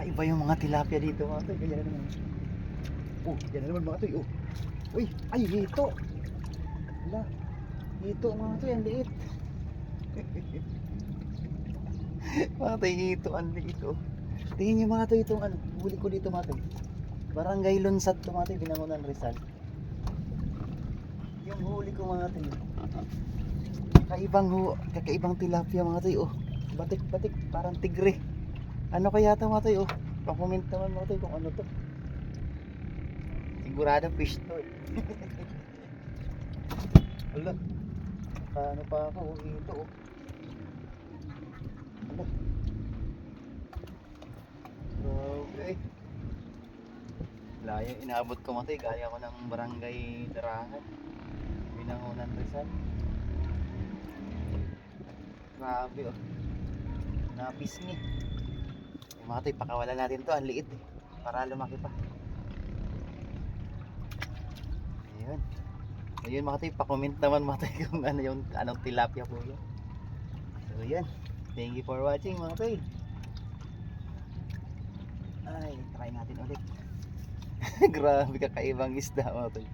Kakaiba yung mga tilapia dito mga toy. Ganyan na naman. Oh, yan na naman mga toy. Oh. Uy, ay hito. Wala. Hito mga toy, ang liit. Mga toy, hito, ang liit oh. Tingin nyo mga toy itong ano, huli ko dito mga toy. Barangay Lunsad to mga toy, Binangonan, Rizal. Yung huli ko mga toy. Kakaibang tilapia mga toy oh. Batik-batik, parang tigre. Ano kaya ito mga toy oh? Pa-comment naman mga toy kung ano to. Sigurado fish to eh. Ala. Paano pa ako oh, ito oh. Ala. Okay. Layo inaabot ko mga toy, gaya ko ng barangay Darahan. Binangonan, Rizal. Grabe oh. Napisngi. Mga toy, pakawalan natin to, ang liit eh. Para lumaki pa. Ayun. Ayun mga toy, pa-comment naman mga toy kung ano yung anong tilapia po yun. So yan. Thank you for watching mga toy. Ay, try natin ulit. Grabe kakaibang isda mga toy.